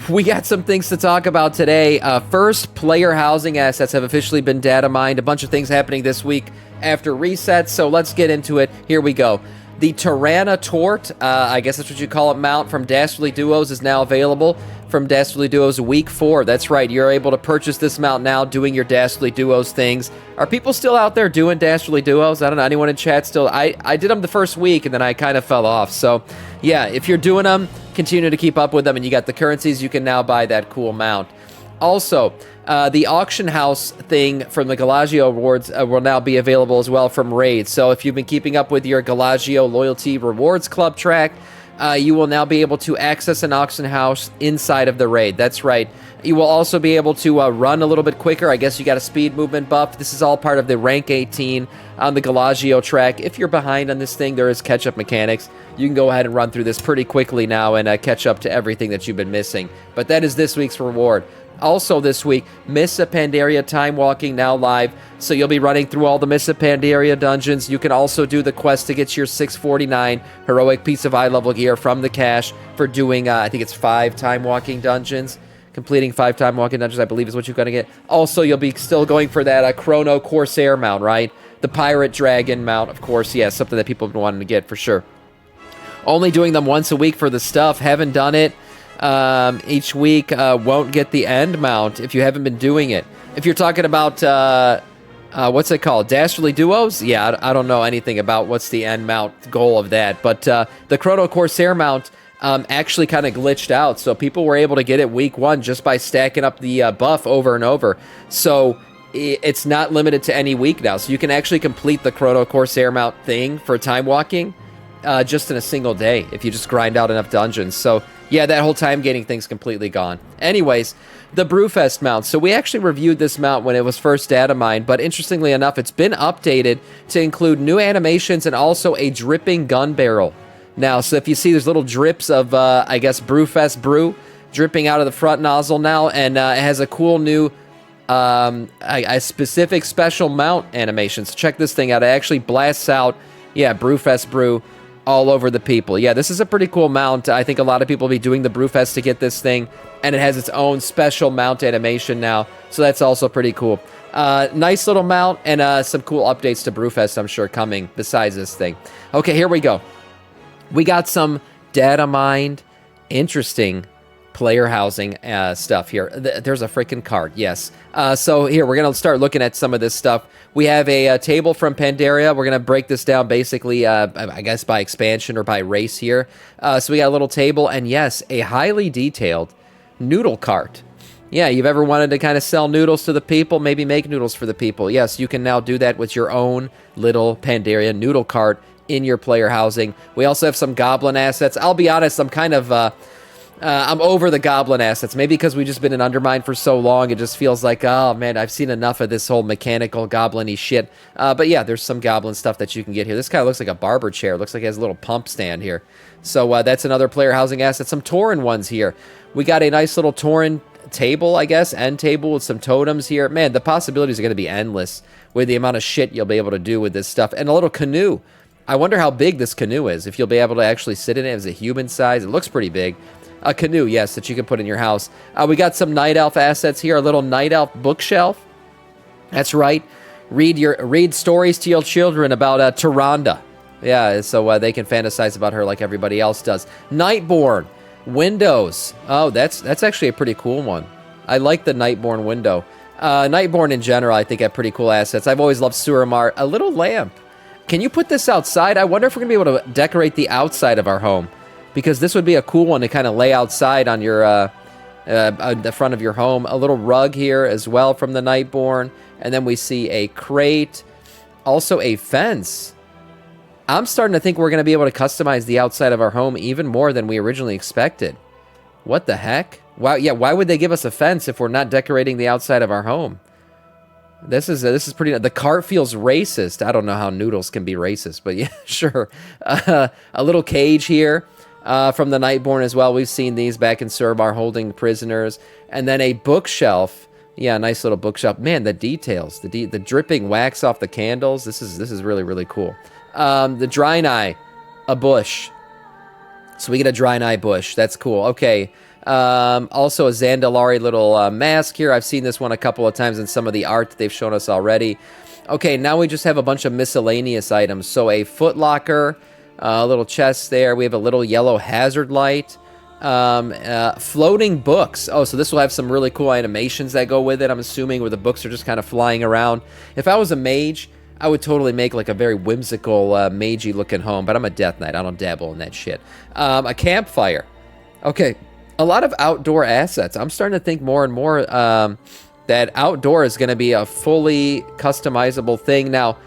We got some things to talk about today. First, player housing assets have officially been data mined. A bunch of things happening this week after resets, so let's get into it. Here we go. The Tirana Tort, I guess that's what you call it, mount from Dastardly Duos is now available from Dastardly Duos Week 4. That's right, you're able to purchase this mount now doing your Dastardly Duos things. Are people still out there doing Dastardly Duos? I don't know, anyone in chat still? I did them the first week and then I kind of fell off. So yeah, if you're doing them, continue to keep up with them and you got the currencies, you can now buy that cool mount. Also, the auction house thing from the Galagio Awards will now be available as well from Raid. So if you've been keeping up with your Galagio Loyalty Rewards Club track, you will now be able to access an auction house inside of the Raid. That's right. You will also be able to run a little bit quicker. I guess you got a speed movement buff. This is all part of the rank 18 on the Galagio track. If you're behind on this thing, there is catch-up mechanics. You can go ahead and run through this pretty quickly now and catch up to everything that you've been missing. But that is this week's reward. Also this week, Mists of Pandaria Time Walking now live, so you'll be running through all the Mists of Pandaria dungeons. You can also do the quest to get your 649 heroic piece of eye level gear from the cache for doing, I think it's 5 Time Walking dungeons. Completing 5 Time Walking dungeons, I believe, is what you're going to get. Also, you'll be still going for that Chrono Corsair mount, right? The Pirate Dragon mount, of course, yeah, something that people have been wanting to get for sure. Only doing them once a week for the stuff. Haven't done it each week. Won't get the end mount if you haven't been doing it. If you're talking about, what's it called? Dastardly Duos? Yeah, I don't know anything about what's the end mount goal of that. But the Chrono Corsair mount actually kind of glitched out. So people were able to get it week 1 just by stacking up the buff over and over. So it's not limited to any week now. So you can actually complete the Chrono Corsair mount thing for time walking just in a single day if you just grind out enough dungeons. So yeah, that whole time gaining thing's completely gone. Anyways, the Brewfest Mount. So we actually reviewed this mount when it was first data mined, but interestingly enough, it's been updated to include new animations and also a dripping gun barrel. Now, so if you see there's little drips of, I guess, Brewfest brew dripping out of the front nozzle now, and it has a cool new, a specific special mount animation. So check this thing out. It actually blasts out, yeah, Brewfest brew all over the people. Yeah, this is a pretty cool mount. I think a lot of people will be doing the Brewfest to get this thing, and it has its own special mount animation now, so that's also pretty cool. Nice little mount, and some cool updates to Brewfest, I'm sure, coming besides this thing. Okay, here we go. We got some data mined, interesting player housing stuff here. There's a freaking card, yes. So here, we're going to start looking at some of this stuff. We have a table from Pandaria. We're going to break this down basically, I guess, by expansion or by race here. So we got a little table, and yes, a highly detailed noodle cart. Yeah, you've ever wanted to kind of sell noodles to the people, maybe make noodles for the people. Yes, you can now do that with your own little Pandaria noodle cart in your player housing. We also have some goblin assets. I'll be honest, I'm kind of... I'm over the goblin assets. Maybe because we've just been in Undermine for so long, it just feels like, oh man, I've seen enough of this whole mechanical goblin-y shit. But yeah, there's some goblin stuff that you can get here. This kind of looks like a barber chair. Looks like it has a little pump stand here. So that's another player housing asset. Some Tauren ones here. We got a nice little Tauren table, I guess, end table with some totems here. Man, the possibilities are going to be endless with the amount of shit you'll be able to do with this stuff. And a little canoe. I wonder how big this canoe is. If you'll be able to actually sit in it as a human size. It looks pretty big. A canoe, yes, that you can put in your house. We got some Night Elf assets here. A little Night Elf bookshelf. That's right. Read stories to your children about Tyrande. Yeah, so they can fantasize about her like everybody else does. Nightborn windows. Oh, that's actually a pretty cool one. I like the Nightborn window. Nightborn in general, I think, have pretty cool assets. I've always loved Suramar. A little lamp. Can you put this outside? I wonder if we're going to be able to decorate the outside of our home. Because this would be a cool one to kind of lay outside on your the front of your home. A little rug here as well from the Nightborn. And then we see a crate. Also a fence. I'm starting to think we're going to be able to customize the outside of our home even more than we originally expected. What the heck? Wow, yeah, why would they give us a fence if we're not decorating the outside of our home? This is pretty... The cart feels racist. I don't know how noodles can be racist, but yeah, sure. A little cage here. From the Nightborn as well. We've seen these back in Suramar holding prisoners. And then a bookshelf. Yeah, nice little bookshelf. Man, the details. The dripping wax off the candles. This is really, really cool. The Draenei. A bush. So we get a Draenei bush. That's cool. Okay. Also a Zandalari little mask here. I've seen this one a couple of times in some of the art that they've shown us already. Okay, now we just have a bunch of miscellaneous items. So a footlocker, a little chest there. We have a little yellow hazard light. Floating books. Oh, so this will have some really cool animations that go with it, I'm assuming, where the books are just kind of flying around. If I was a mage, I would totally make like a very whimsical, magey looking home, but I'm a death knight. I don't dabble in that shit. A campfire. Okay, a lot of outdoor assets. I'm starting to think more and more that outdoor is going to be a fully customizable thing. Now,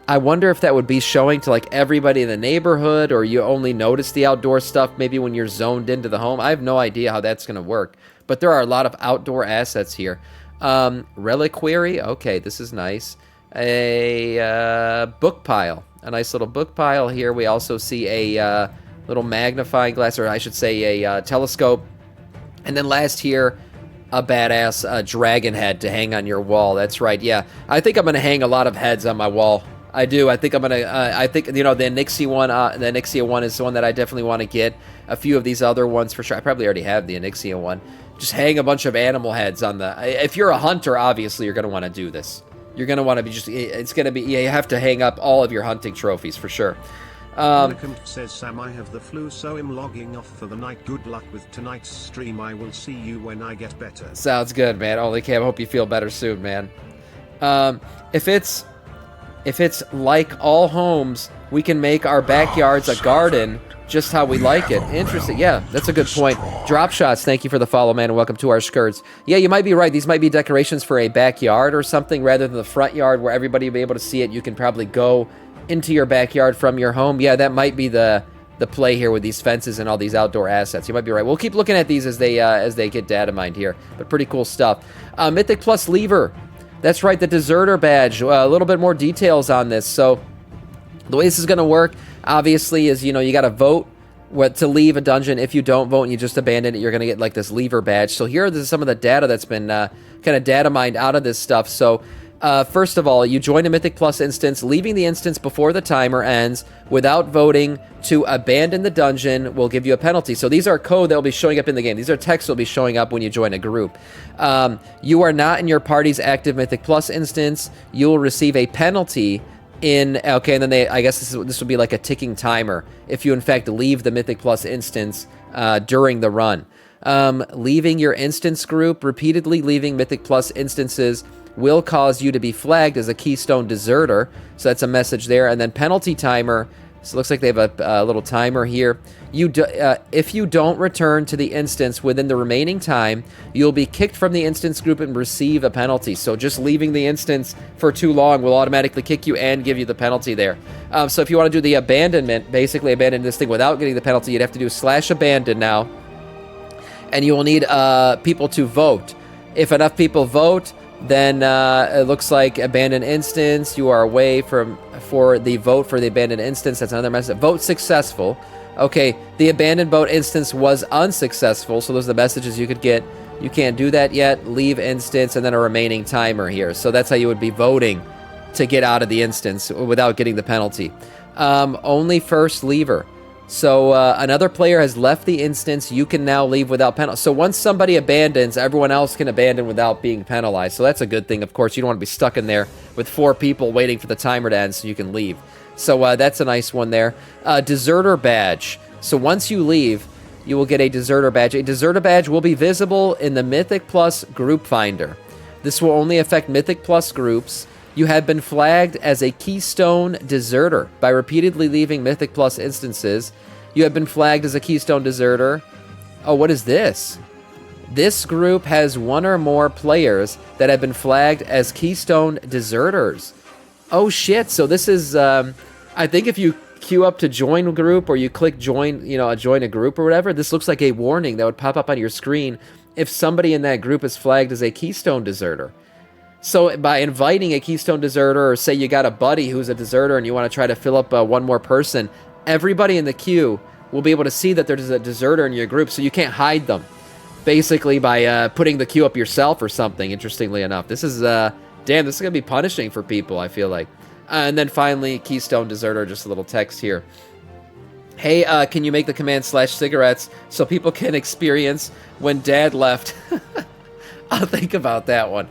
I wonder if that would be showing to like everybody in the neighborhood, or you only notice the outdoor stuff maybe when you're zoned into the home. I have no idea how that's going to work, but there are a lot of outdoor assets here. Reliquary. Okay, this is nice. A book pile. A nice little book pile here. We also see a little magnifying glass, or I should say a telescope. And then last here, a badass dragon head to hang on your wall. That's right. Yeah, I think I'm going to hang a lot of heads on my wall. I do. I think I'm going to, I think, you know, the Onyxia one is the one that I definitely want to get. A few of these other ones for sure. I probably already have the Onyxia one. Just hang a bunch of animal heads on the, if you're a hunter, obviously you're going to want to do this. You're going to want to be just, it's going to be, yeah, you have to hang up all of your hunting trophies for sure. Says Sam, I have the flu, so I'm logging off for the night. Good luck with tonight's stream. I will see you when I get better. Sounds good, man. Only Cam, hope you feel better soon, man. If it's like all homes, we can make our backyards a garden just how we like it. Interesting. Yeah, that's a good point. Drop Shots, thank you for the follow, man, and welcome to our skirts. Yeah, you might be right. These might be decorations for a backyard or something rather than the front yard where everybody will be able to see it. You can probably go into your backyard from your home. Yeah, that might be the play here with these fences and all these outdoor assets. You might be right. We'll keep looking at these as they get data mined here, but pretty cool stuff. Mythic Plus Lever. That's right, the Deserter Badge. A little bit more details on this. So the way this is going to work, obviously, is, you know, you got to vote to leave a dungeon. If you don't vote and you just abandon it, you're going to get like this Lever Badge. So here is some of the data that's been kind of data mined out of this stuff. So first of all, you join a Mythic Plus instance, leaving the instance before the timer ends without voting to abandon the dungeon will give you a penalty. So these are code that will be showing up in the game. These are text that will be showing up when you join a group. You are not in your party's active Mythic Plus instance. You will receive a penalty in, okay, and then I guess this would be like a ticking timer if you in fact leave the Mythic Plus instance during the run. Leaving your instance group, repeatedly leaving Mythic Plus instances will cause you to be flagged as a Keystone Deserter. So that's a message there. And then penalty timer. So it looks like they have a little timer here. If you don't return to the instance within the remaining time, you'll be kicked from the instance group and receive a penalty. So just leaving the instance for too long will automatically kick you and give you the penalty there. So if you want to do the abandonment, basically abandon this thing without getting the penalty, you'd have to do /abandon now. And you will need people to vote. If enough people vote, then it looks like abandoned instance. You are away for the vote for the abandoned instance. That's another message. Vote successful. Okay, the abandoned vote instance was unsuccessful. So those are the messages you could get. You can't do that yet. Leave instance, and then a remaining timer here. So that's how you would be voting to get out of the instance without getting the penalty. Only first leaver. So another player has left the instance. You can now leave without penalty. So once somebody abandons, everyone else can abandon without being penalized. So that's a good thing. Of course, you don't want to be stuck in there with 4 people waiting for the timer to end so you can leave. So that's a nice one there. Deserter Badge. So once you leave, you will get a Deserter Badge. A Deserter Badge will be visible in the Mythic Plus Group Finder. This will only affect Mythic Plus groups. You have been flagged as a Keystone Deserter by repeatedly leaving Mythic Plus instances. You have been flagged as a Keystone Deserter. Oh, what is this? This group has 1 or more players that have been flagged as Keystone Deserters. Oh, shit. So this is, I think if you queue up to join a group or you click join, join a group or whatever, this looks like a warning that would pop up on your screen if somebody in that group is flagged as a Keystone Deserter. So by inviting a Keystone Deserter, or say you got a buddy who's a deserter and you want to try to fill up 1 more person, everybody in the queue will be able to see that there's a deserter in your group, so you can't hide them. Basically by putting the queue up yourself or something, interestingly enough. This is, damn, this is going to be punishing for people, I feel like. And then finally, Keystone Deserter, just a little text here. Hey, can you make the command /cigarettes so people can experience when Dad left? I'll think about that one.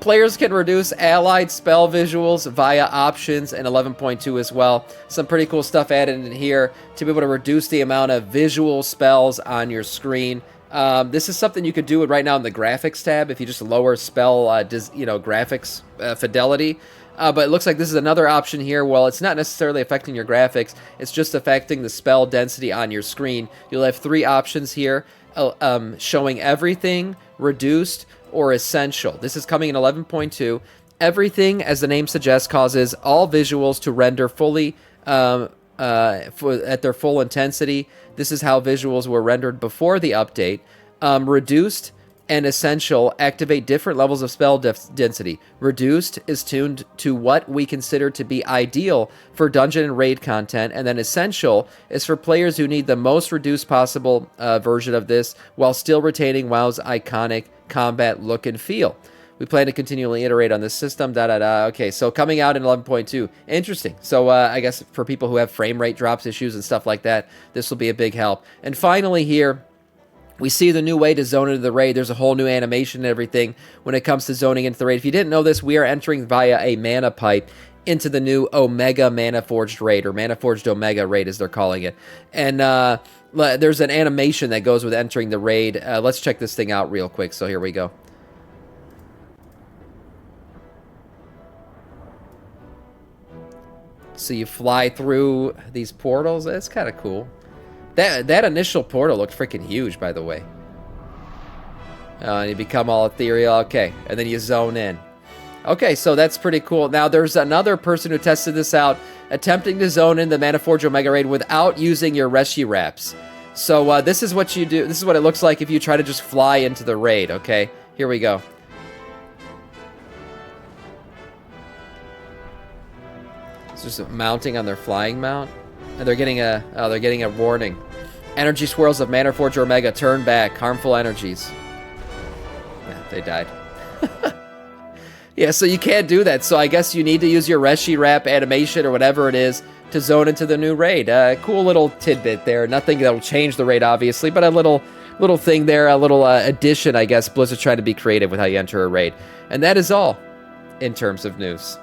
Players can reduce allied spell visuals via options in 11.2 as well. Some pretty cool stuff added in here to be able to reduce the amount of visual spells on your screen. This is something you could do right now in the graphics tab if you just lower spell, graphics fidelity. But it looks like this is another option here. Well, it's not necessarily affecting your graphics. It's just affecting the spell density on your screen. You'll have 3 options here, showing everything, reduced, or essential. This is coming in 11.2. Everything, as the name suggests, causes all visuals to render fully at their full intensity. This is how visuals were rendered before the update. Reduced and essential activate different levels of spell density. Reduced is tuned to what we consider to be ideal for dungeon and raid content, and then essential is for players who need the most reduced possible version of this while still retaining WoW's iconic combat look and feel. We plan to continually iterate on this system, Okay, so coming out in 11.2. Interesting. So I guess for people who have frame rate drops issues and stuff like that, this will be a big help. And finally here, we see the new way to zone into the raid. There's a whole new animation and everything when it comes to zoning into the raid. If you didn't know this, we are entering via a mana pipe into the new Omega Mana Forged raid, or Mana Forged Omega raid as they're calling it. And there's an animation that goes with entering the raid. Let's check this thing out real quick. So here we go. So you fly through these portals. That's kind of cool. That initial portal looked freaking huge, by the way. And you become all ethereal. Okay, and then you zone in. Okay, so that's pretty cool. Now, there's another person who tested this out, attempting to zone in the Mana Forge Omega raid without using your Reshi wraps. So this is what you do. This is what it looks like if you try to just fly into the raid. Okay, here we go. It's just mounting on their flying mount. And they're getting a warning. Energy swirls of Mana Forge Omega turn back. Harmful energies. Yeah, they died. Yeah, so you can't do that. So I guess you need to use your Reshi wrap animation or whatever it is to zone into the new raid. Cool little tidbit there. Nothing that'll change the raid, obviously, but a little thing there, a little addition, I guess. Blizzard's trying to be creative with how you enter a raid. And that is all in terms of news.